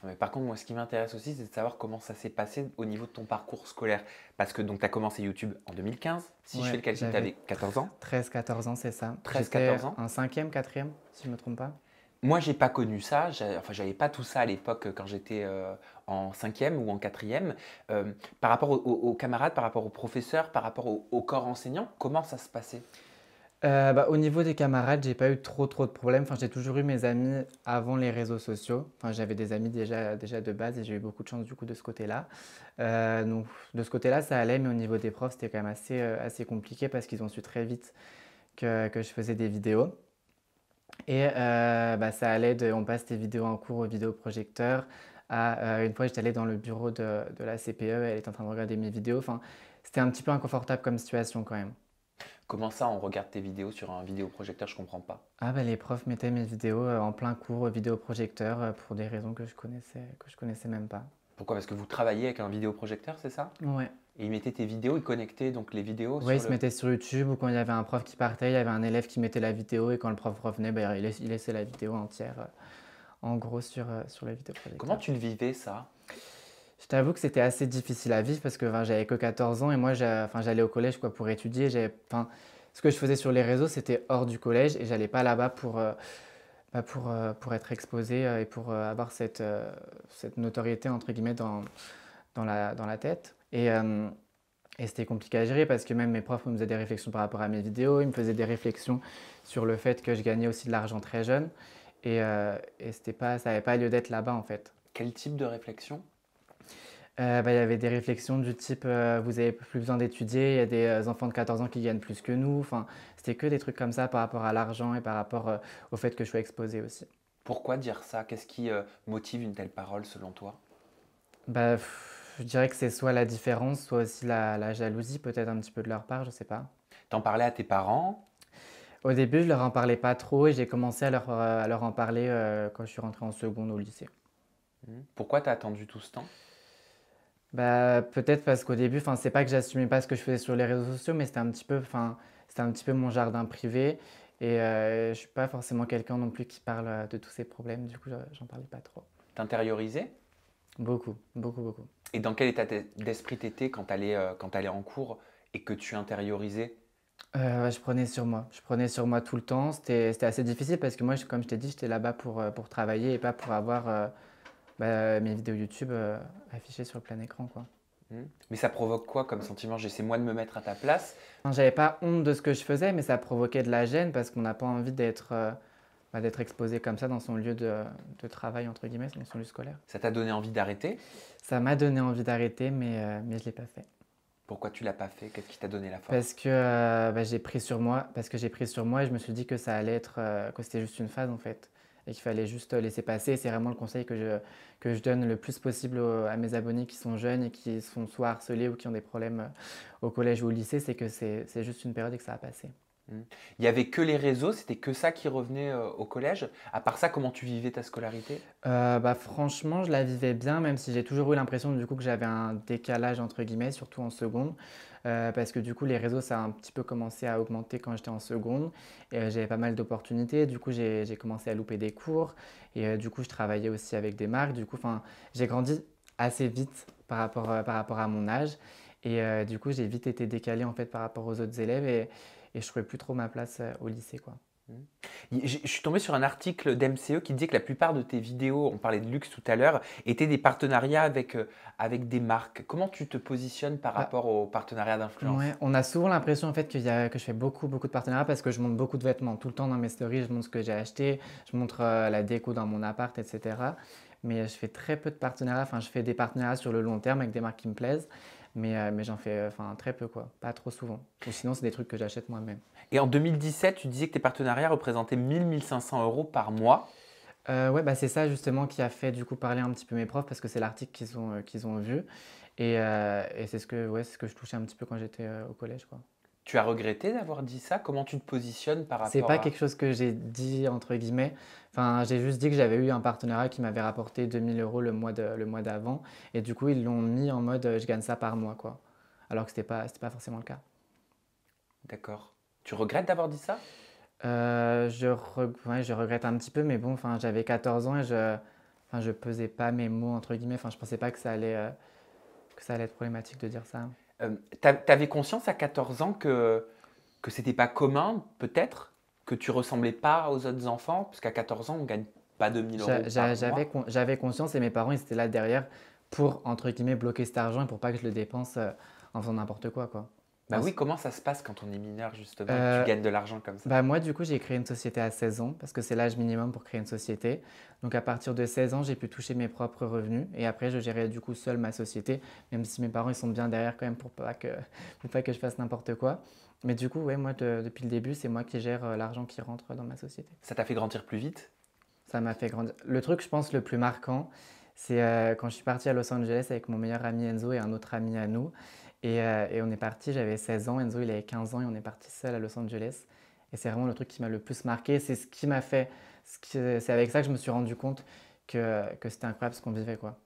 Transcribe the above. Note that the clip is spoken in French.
Ouais, par contre, moi, ce qui m'intéresse aussi, c'est de savoir comment ça s'est passé au niveau de ton parcours scolaire. Parce que donc, tu as commencé YouTube en 2015. Si je fais Ouais, le calcul, tu j'avais avais 14 ans, 13-14 ans, c'est ça. J'étais 13-14 ans. en cinquième, quatrième, si je me trompe pas. Moi, j'ai pas connu ça. Enfin, j'avais pas tout ça à l'époque quand j'étais en cinquième ou en quatrième. Par rapport aux camarades, par rapport aux professeurs, par rapport au corps enseignant, comment ça se passait? Au niveau des camarades, j'ai pas eu trop de problèmes. Enfin, j'ai toujours eu mes amis avant les réseaux sociaux. Enfin, j'avais des amis déjà de base et j'ai eu beaucoup de chance du coup de ce côté-là. Donc de ce côté-là, ça allait, mais au niveau des profs, c'était quand même assez compliqué parce qu'ils ont su très vite que je faisais des vidéos. Et ça allait on passe des vidéos en cours au vidéoprojecteur. Une fois, j'étais allé dans le bureau de la CPE, elle était en train de regarder mes vidéos. Enfin, c'était un petit peu inconfortable comme situation quand même. Comment ça, on regarde tes vidéos sur un vidéoprojecteur? Je comprends pas. Ah bah, les profs mettaient mes vidéos en plein cours au vidéoprojecteur pour des raisons que je connaissais même pas. Pourquoi? Parce que vous travaillez avec un vidéoprojecteur, c'est ça? Ouais. Et ils mettaient tes vidéos, ils connectaient donc les vidéos Ouais, ils sur se le... mettaient sur YouTube ou quand il y avait un prof qui partait, il y avait un élève qui mettait la vidéo et quand le prof revenait, bah, il laissait la vidéo entière en gros sur le Comment vidéoprojecteur. tu le vivais, ça? Je t'avoue que c'était assez difficile à vivre parce que enfin, j'avais que 14 ans et moi enfin, j'allais au collège quoi, pour étudier. Enfin, ce que je faisais sur les réseaux, c'était hors du collège et j'allais pas là-bas pour être exposé et pour avoir cette notoriété entre guillemets dans la tête. Et c'était compliqué à gérer parce que même mes profs me faisaient des réflexions par rapport à mes vidéos, ils me faisaient des réflexions sur le fait que je gagnais aussi de l'argent très jeune et ça n'avait pas lieu d'être là-bas en fait. Quel type de réflexion? Il y avait des réflexions du type vous n'avez plus besoin d'étudier, il y a des enfants de 14 ans qui gagnent plus que nous. Enfin, c'était que des trucs comme ça par rapport à l'argent et par rapport au fait que je sois exposé aussi. Pourquoi dire ça? Qu'est-ce qui motive une telle parole selon toi? Je dirais que c'est soit la différence, soit aussi la jalousie, peut-être un petit peu de leur part, je sais pas. T'en parlais à tes parents? Au début, je leur en parlais pas trop et j'ai commencé à leur en parler quand je suis rentré en seconde au lycée. Pourquoi t'as attendu tout ce temps? Peut-être parce qu'au début, enfin, c'est pas que j'assumais pas ce que je faisais sur les réseaux sociaux, mais c'était un petit peu mon jardin privé et je suis pas forcément quelqu'un non plus qui parle de tous ces problèmes. Du coup, j'en parlais pas trop. T'intérioriser? Beaucoup, beaucoup, beaucoup. Et dans quel état d'esprit t'étais quand t'allais en cours et que tu intériorisais? Ouais, je prenais sur moi. Je prenais sur moi tout le temps. C'était assez difficile parce que moi, comme je t'ai dit, j'étais là-bas pour travailler et pas pour avoir mes vidéos YouTube affichées sur le plein écran, quoi. Mais ça provoque quoi comme sentiment? J'essaie moi de me mettre à ta place. Enfin, j'avais pas honte de ce que je faisais, mais ça provoquait de la gêne parce qu'on n'a pas envie d'être exposé comme ça dans son lieu de travail, entre guillemets, dans son lieu scolaire. Ça t'a donné envie d'arrêter? Ça m'a donné envie d'arrêter, mais je l'ai pas fait. Pourquoi tu l'as pas fait? Qu'est-ce qui t'a donné la Parce force? que j'ai pris sur moi, et je me suis dit que ça allait que c'était juste une phase en fait, et qu'il fallait juste laisser passer. Et c'est vraiment le conseil que je donne le plus possible à mes abonnés qui sont jeunes et qui sont soit harcelés ou qui ont des problèmes au collège ou au lycée, c'est que c'est juste une période et que ça va passer. Hmm. Il y avait que les réseaux, c'était que ça qui revenait au collège. À part ça, comment tu vivais ta scolarité? Franchement, je la vivais bien, même si j'ai toujours eu l'impression du coup que j'avais un décalage entre guillemets, surtout en seconde, parce que du coup les réseaux ça a un petit peu commencé à augmenter quand j'étais en seconde et j'avais pas mal d'opportunités. Du coup j'ai commencé à louper des cours et du coup je travaillais aussi avec des marques. Du coup, enfin, j'ai grandi assez vite par rapport à mon âge et du coup j'ai vite été décalé en fait par rapport aux autres élèves et je trouvais plus trop ma place au lycée quoi. Je suis tombé sur un article d'MCE qui disait que la plupart de tes vidéos, on parlait de luxe tout à l'heure, étaient des partenariats avec des marques. Comment tu te positionnes par Bah, rapport aux partenariats d'influence? Ouais, on a souvent l'impression en fait que je fais beaucoup de partenariats parce que je montre beaucoup de vêtements. Tout le temps dans mes stories, je montre ce que j'ai acheté, je montre la déco dans mon appart, etc. Mais je fais très peu de partenariats. Enfin, je fais des partenariats sur le long terme avec des marques qui me plaisent, mais j'en fais enfin, très peu, quoi. Pas trop souvent. Ou sinon, c'est des trucs que j'achète moi-même. Et en 2017, tu disais que tes partenariats représentaient 1 500 € par mois. Ouais, c'est ça justement qui a fait du coup parler un petit peu mes profs parce que c'est l'article qu'ils ont vu. Et c'est ce que je touchais un petit peu quand j'étais au collège, quoi. Tu as regretté d'avoir dit ça? Comment tu te positionnes par C'est rapport pas à... quelque chose que j'ai dit entre guillemets. Enfin, j'ai juste dit que j'avais eu un partenariat qui m'avait rapporté 2 000 € le mois d'avant. Et du coup, ils l'ont mis en mode je gagne ça par mois, quoi. Alors que c'était pas forcément le cas. D'accord. Tu regrettes d'avoir dit ça? Ouais, je regrette un petit peu, mais bon, enfin, j'avais 14 ans et enfin, je pesais pas mes mots, entre guillemets. Enfin, je pensais pas que ça allait être problématique de dire ça. T'avais conscience à 14 ans que c'était pas commun, peut-être, que tu ressemblais pas aux autres enfants, parce qu'à 14 ans, on gagne pas 2 000 € par mois. J'avais conscience et mes parents, ils étaient là derrière pour, entre guillemets, bloquer cet argent et pour pas que je le dépense en faisant n'importe quoi, quoi. Bah Enfin, oui, comment ça se passe quand on est mineur, justement, et que tu euh, gagnes de l'argent comme ça? Bah moi, du coup, j'ai créé une société à 16 ans parce que c'est l'âge minimum pour créer une société. Donc, à partir de 16 ans, j'ai pu toucher mes propres revenus et après, je gérais du coup seul ma société, même si mes parents, ils sont bien derrière quand même pour pas que je fasse n'importe quoi. Mais du coup, ouais, moi, depuis le début, c'est moi qui gère l'argent qui rentre dans ma société. Ça t'a fait grandir plus vite? Ça m'a fait grandir. Le truc, je pense, le plus marquant, c'est quand je suis parti à Los Angeles avec mon meilleur ami Enzo et un autre ami à nous. Et on est parti, j'avais 16 ans, Enzo il avait 15 ans et on est parti seul à Los Angeles. Et c'est vraiment le truc qui m'a le plus marqué. C'est ce qui m'a fait. C'est avec ça que je me suis rendu compte que c'était incroyable ce qu'on vivait, quoi.